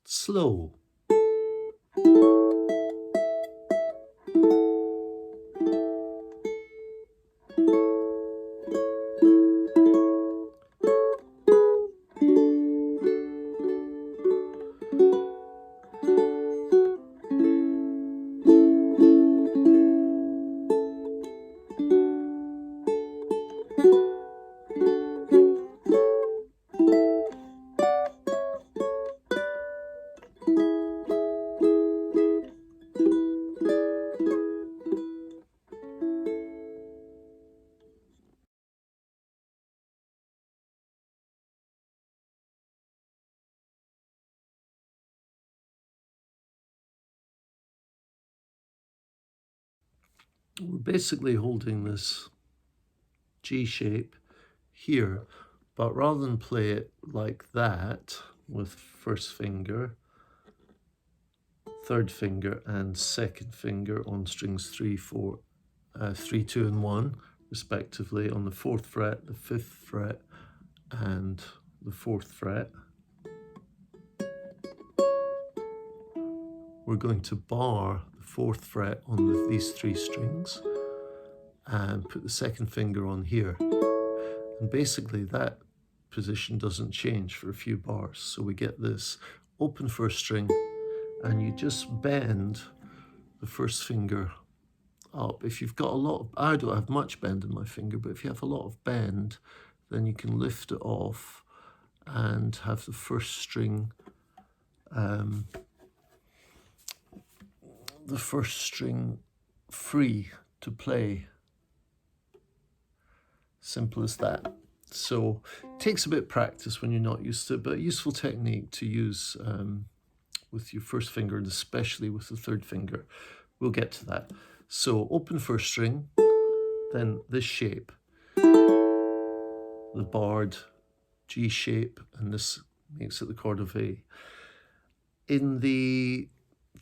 slow. We're basically holding this G shape here, but rather than play it like that with first finger, third finger and second finger on strings 3, 4, 3, 2 and 1 respectively on the 4th fret, the 5th fret and the 4th fret, we're going to bar the 4th fret on these 3 strings and put the second finger on here. And basically that position doesn't change for a few bars. So we get this open first string and you just bend the first finger up. If you've got a lot of, I don't have much bend in my finger, but if you have a lot of bend, then you can lift it off and have the first string free to play. Simple as that. So it takes a bit of practice when you're not used to it, but a useful technique to use with your first finger and especially with the third finger. We'll get to that. So open first string, then this shape, the barred G shape, and this makes it the chord of A. In the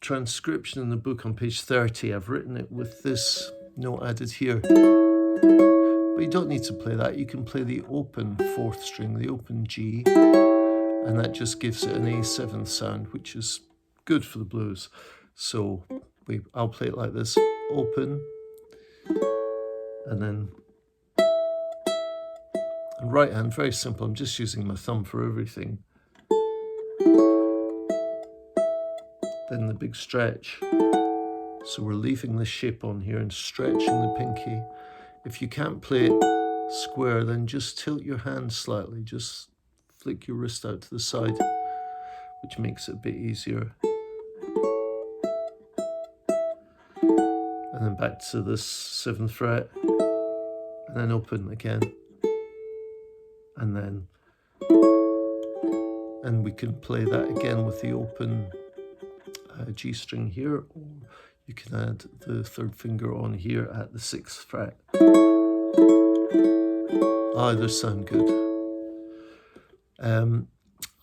transcription in the book on page 30, I've written it with this note added here. But you don't need to play that. You can play the open 4th string, the open G, and that just gives it an A7 sound, which is good for the blues. So I'll play it like this, open, and then and right hand, very simple. I'm just using my thumb for everything. Then the big stretch. So we're leaving this shape on here and stretching the pinky. If you can't play it square, then just tilt your hand slightly. Just flick your wrist out to the side, which makes it a bit easier. And then back to this 7th fret, and then open again. And we can play that again with the open G string here, or you can add the 3rd finger on here at the 6th fret. Either sound good.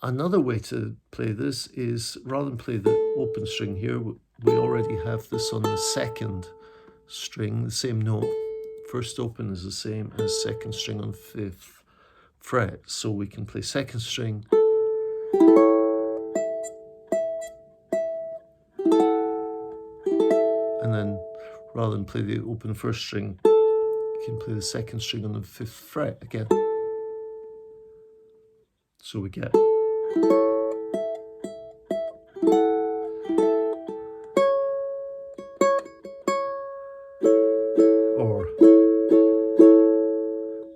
Another way to play this is, rather than play the open string here, we already have this on the 2nd string, the same note. First open is the same as 2nd string on 5th fret. So we can play 2nd string, and then rather than play the open 1st string, you can play the 2nd string on the 5th fret again. So we get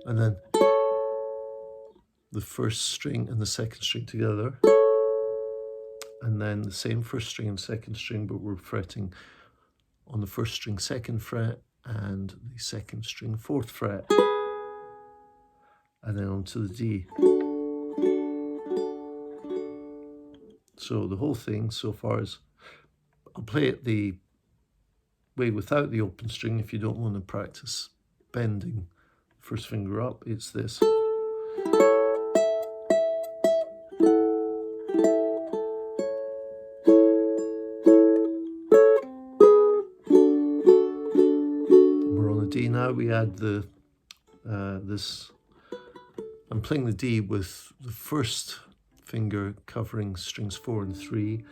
and then the 1st string and the 2nd string together, and then the same 1st string and 2nd string, but we're fretting on the 1st string 2nd fret and the 2nd string 4th fret, and then onto the D. So the whole thing so far is, I'll play it the way without the open string if you don't want to practice bending first finger up. It's this. We're on a D now. We add the this. I'm playing the D with the 1st finger covering strings 4 and 3,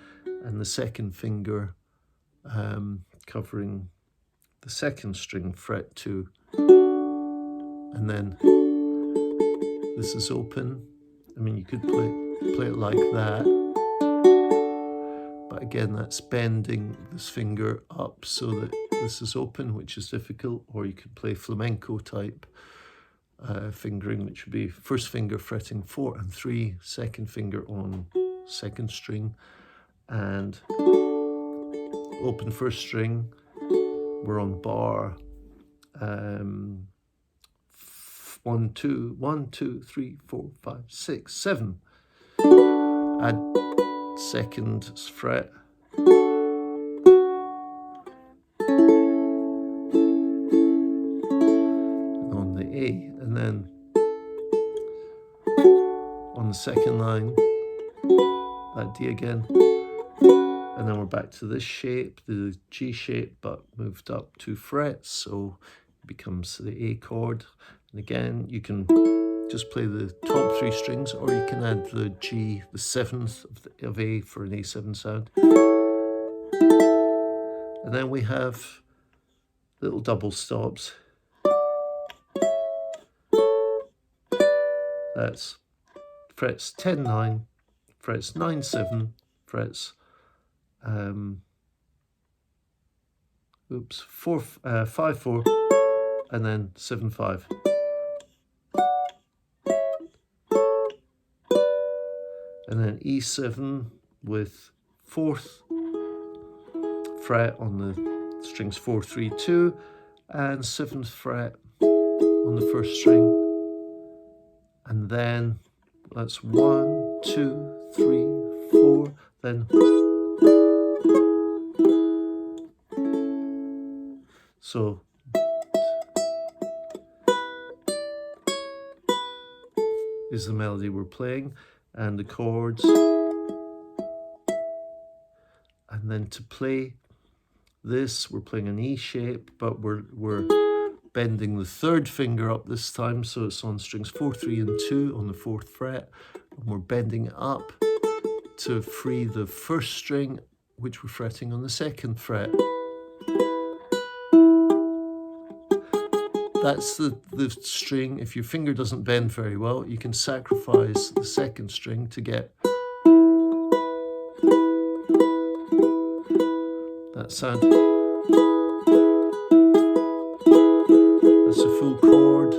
and the second finger covering the second string, fret 2. And then this is open. I mean, you could play it like that, but again, that's bending this finger up so that this is open, which is difficult. Or you could play flamenco type fingering, which would be first finger fretting 4 and 3, second finger on second string, and open first string. We're on bar 1, 2, 3, 4, 5, 6, 7. Add second fret. On the A, and then on the second line, that D again. And then we're back to this shape, the G shape, but moved up 2 frets, so it becomes the A chord. And again, you can just play the top 3 strings, or you can add the G, the 7th of A for an A7 sound. And then we have little double stops. That's frets 10, 9, frets 9, 7, frets 5, 4, and then 7, 5. And then E7 with 4th fret on the strings 4, 3, 2, and 7th fret on the first string. And then that's 1, 2, 3, 4, then so is the melody we're playing, and the chords. And then to play this, we're playing an E shape, but we're bending the third finger up this time, so it's on strings 4, 3, and 2 on the 4th fret, and we're bending it up to free the first string, which we're fretting on the 2nd fret. That's the string. If your finger doesn't bend very well, you can sacrifice the 2nd string to get that sound. That's a full chord,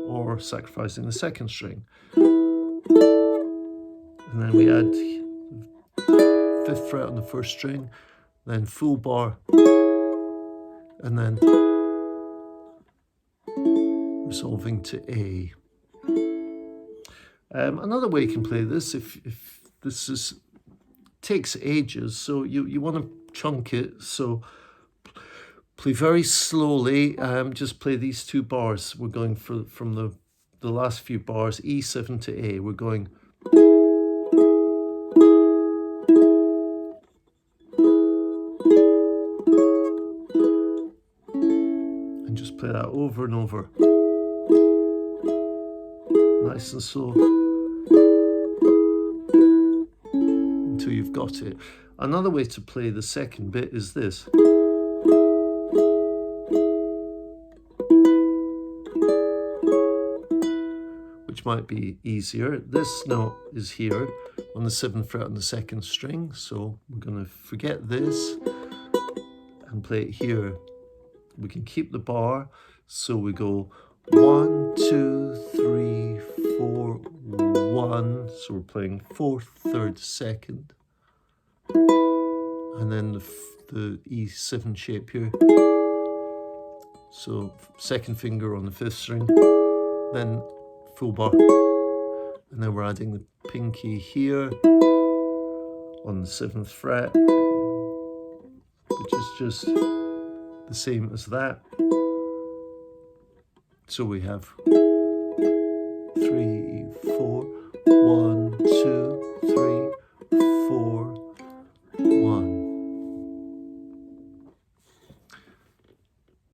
or sacrificing the 2nd string. And then we add 5th fret on the 1st string, then full bar, and then resolving to A. Another way you can play this, if this takes ages, so you want to chunk it, so play very slowly. Just play these 2 bars. We're going from the last few bars, E7 to A. We're going and just play that over and over. Nice and slow until you've got it. Another way to play the second bit is this. Which might be easier. This note is here on the 7th fret on the 2nd string, so we're going to forget this and play it here. We can keep the bar, so we go 1, 2, 3, 4, 1. So we're playing 4th, 3rd, 2nd, and then the E7 shape here. So 2nd finger on the 5th string, then full bar, and then we're adding the pinky here on the 7th fret, which is just the same as that. So we have 3, 4, 1,